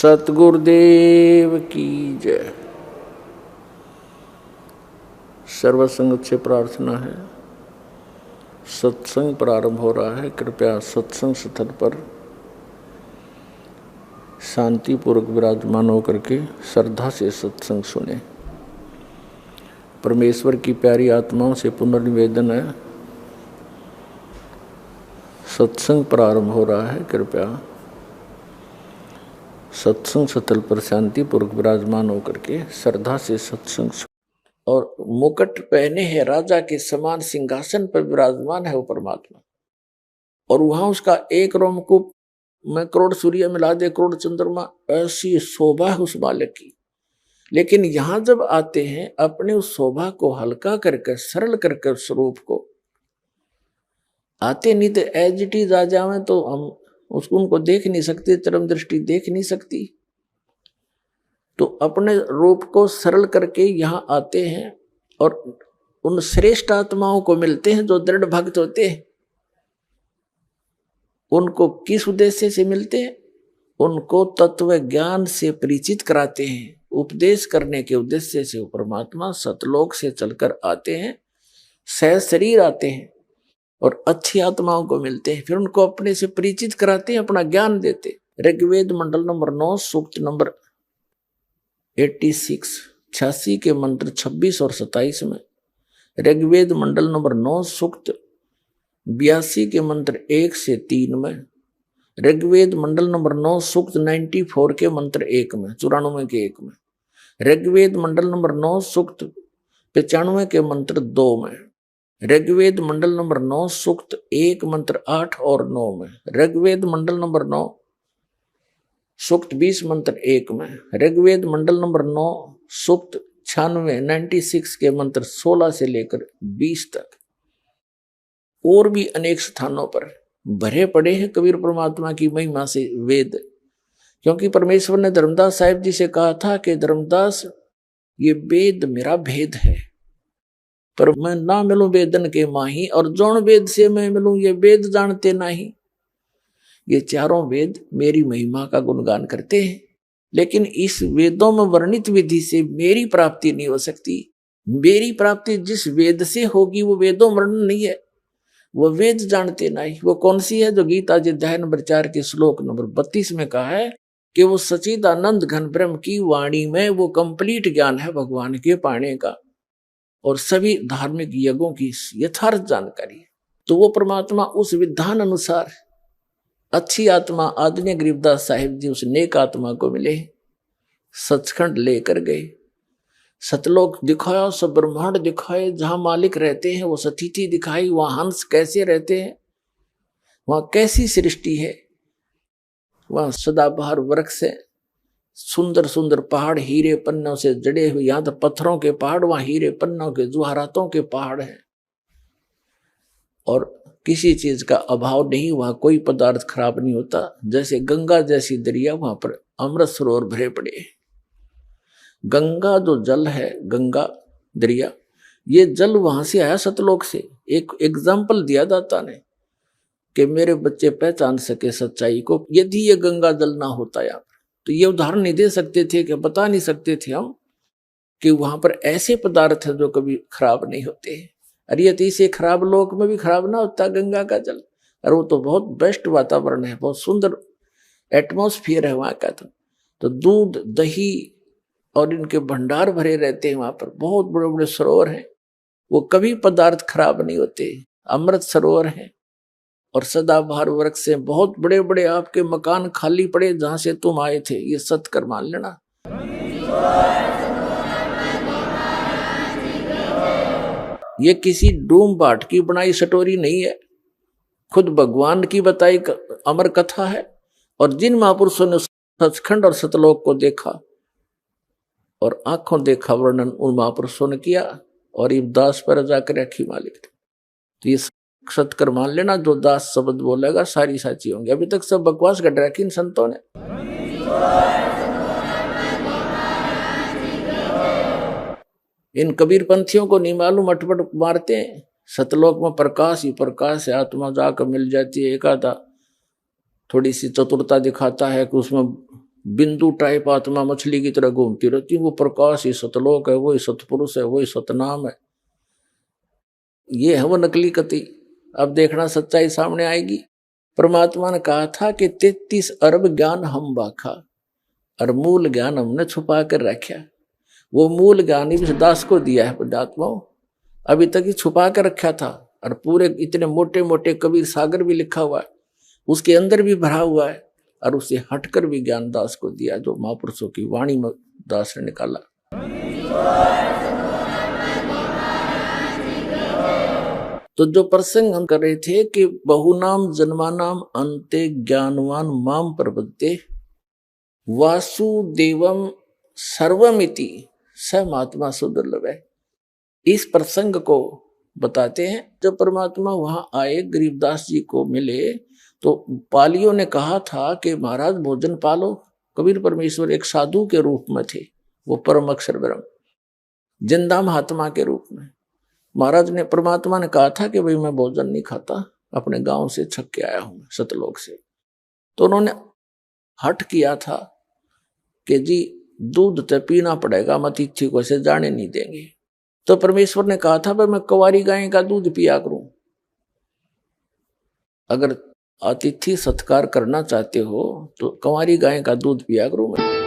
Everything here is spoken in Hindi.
सतगुरुदेव की जय। सर्वसंगत से प्रार्थना है। सत्संग प्रारंभ हो रहा है। कृपया सत्संग स्थल पर शांतिपूर्वक विराजमान होकर के श्रद्धा से सत्संग सुने। परमेश्वर की प्यारी आत्माओं से पुनर्निवेदन है, सत्संग प्रारंभ हो रहा है। कृपया सत्संग स्थल पर शांतिपूर्वक विराजमान होकर के श्रद्धा से सत्संग सुने। और मुकुट पहने हैं राजा के समान सिंहासन पर विराजमान है वो परमात्मा। और वहां उसका एक रोमकूप में करोड़ सूर्य मिला दे, करोड़ चंद्रमा, ऐसी शोभा है उस बालक की। लेकिन यहां जब आते हैं अपने उस शोभा को हल्का करके सरल करके स्वरूप को आते, नहीं तो एज इट इज आ जावे तो हम उसको उनको देख नहीं सकते, चरम दृष्टि देख नहीं सकती। तो अपने रूप को सरल करके यहाँ आते हैं और उन श्रेष्ठ आत्माओं को मिलते हैं जो दृढ़ भक्त होते हैं। उनको किस उद्देश्य से मिलते हैं? उनको तत्व ज्ञान से परिचित कराते हैं। उपदेश करने के उद्देश्य से वो परमात्मा सतलोक से चलकर आते हैं, सह शरीर आते हैं और अच्छी आत्माओं को मिलते हैं। फिर उनको अपने से परिचित कराते हैं, अपना ज्ञान देते। ऋग्वेद मंडल नंबर 9 सूक्त नंबर 86 के मंत्र 26 और 27 में, ऋग्वेद मंडल नंबर 9 सूक्त 82 के मंत्र 1 से 3 में, ऋग्वेद मंडल नंबर 9 सूक्त 94 के मंत्र 1 में, 94 के 1 में, ऋग्वेद मंडल नंबर 9 सूक्त 95 के मंत्र 2 में, ऋग्वेद मंडल नंबर 9 सूक्त 1 मंत्र 8 और 9 में, ऋग्वेद मंडल नंबर 9 सूक्त 20 मंत्र 1 में, ऋग्वेद मंडल नंबर 9 सूक्त 96 के मंत्र 16 से लेकर 20 तक। और भी अनेक स्थानों पर भरे पड़े हैं कबीर परमात्मा की महिमा से वेद। क्योंकि परमेश्वर ने धर्मदास साहिब जी से कहा था कि धर्मदास ये वेद मेरा भेद है, पर मैं ना मिलूं वेदन के माही, और जौन वेद से मैं मिलूं ये वेद जानते नहीं। ये चारों वेद मेरी महिमा का गुणगान करते हैं, लेकिन इस वेदों में वर्णित विधि से मेरी प्राप्ति नहीं हो सकती। मेरी प्राप्ति जिस वेद से होगी वो वेदों वर्णन नहीं है, वो वेद जानते नहीं। वो कौन सी है? जो गीता जी अध्याय नंबर 4 के श्लोक नंबर 32 में कहा है कि वो सच्चिदानंद घन ब्रह्म की वाणी में वो कंप्लीट ज्ञान है भगवान के पाने का, और सभी धार्मिक यज्ञों की यथार्थ जानकारी है। तो वो परमात्मा उस विधान अनुसार अच्छी आत्मा आदरणीय गरीबदास साहिब जी उस नेक आत्मा को मिले, सचखंड लेकर गए, सतलोक दिखाया, सब ब्रह्मांड दिखाए, जहां मालिक रहते हैं वो सतिथि दिखाई, वहां हंस कैसे रहते हैं, वहां कैसी सृष्टि है, वहां सदाबहार वृक्ष है, सुंदर सुंदर पहाड़ हीरे पन्नों से जड़े हुए, यहां तो पत्थरों के पहाड़, वहां हीरे पन्नों के जुहारातों के पहाड़ हैं, और किसी चीज का अभाव नहीं, वहां कोई पदार्थ खराब नहीं होता। जैसे गंगा जैसी दरिया, वहां पर अमृत सरोवर भरे पड़े। गंगा जो जल है, गंगा दरिया, ये जल वहां से आया सतलोक से। एक एग्जाम्पल दिया दाता ने कि मेरे बच्चे पहचान सके सच्चाई को। यदि ये गंगा जल ना होता यार तो ये उदाहरण नहीं दे सकते थे, कि बता नहीं सकते थे हम कि वहां पर ऐसे पदार्थ है जो कभी खराब नहीं होते। अरे यदि से खराब लोक में भी खराब ना होता गंगा का जल। और वो तो बहुत बेस्ट वातावरण है, बहुत सुंदर एटमॉस्फेयर है वहां का। तो दूध दही और इनके भंडार भरे रहते हैं वहां पर, बहुत बड़े बड़े सरोवर हैं, वो कभी पदार्थ खराब नहीं होते, अमृत सरोवर है। और सदाबहार वृक्ष से बहुत बड़े बड़े आपके मकान खाली पड़े जहां से तुम आए थे, ये सत कर मान लेना। ये किसी डूम बाट की बनाई स्टोरी नहीं है, खुद भगवान की बताई अमर कथा है। और जिन महापुरुषों ने सचखंड और सतलोक को देखा और आंखों देखा वर्णन उन महापुरुषों ने किया, और ये दास पर जाकर रखी मालिक थे। तो ये सत्कर मान लेना, जो दास शब्द बोलेगा सारी साची होंगे। अभी तक सब बकवास कर रखी इन संतों ने। इन कबीर पंथियों को नहीं मालूम, अटपट मारते हैं। सतलोक में प्रकाश ही प्रकाश है, आत्मा जाकर मिल जाती है। एक आधा थोड़ी सी चतुरता दिखाता है कि उसमें बिंदु टाइप आत्मा मछली की तरह घूमती रहती है। वो प्रकाश ही सतलोक है, वही सतपुरुष है, वही सतनाम है। ये है वो नकली कति। अब देखना सच्चाई सामने आएगी। परमात्मा ने कहा था कि 33 अरब ज्ञान हम बाखा और मूल ज्ञान हमने छुपा कर रखा। वो मूल ज्ञान ही दास को दिया है पुण्यात्माओं, अभी तक ही छुपा कर रखा था। और पूरे इतने मोटे मोटे कबीर सागर भी लिखा हुआ है, उसके अंदर भी भरा हुआ है। और उसे हटकर भी ज्ञान दास को दिया, जो महापुरुषों की वाणी में दास ने निकाला। तो जो प्रसंग हम कर रहे थे कि बहुनाम जन्मानाम अंते ज्ञानवान माम प्रपद्ये वासुदेवम सर्वमिति स महात्मा सुदुर्लभ है। इस प्रसंग को बताते हैं। जब परमात्मा वहां आए, गरीबदास जी को मिले, तो पालियों ने कहा था कि महाराज भोजन पालो। कबीर परमेश्वर एक साधु के रूप में थे, वो परम अक्षर ब्रह्म जिंदा महात्मा के रूप में। महाराज ने, परमात्मा ने कहा था कि भाई मैं भोजन नहीं खाता, अपने गांव से छक के आया हूं, सतलोक से। तो उन्होंने हट किया था कि जी दूध तो पीना पड़ेगा, मत इच्छी को ऐसे जाने नहीं देंगे। तो परमेश्वर ने कहा था भाई मैं कुंवारी गाय का दूध पिया करूं। अगर अतिथि सत्कार करना चाहते हो तो कुंवारी गाय का दूध पिया करूं मैं।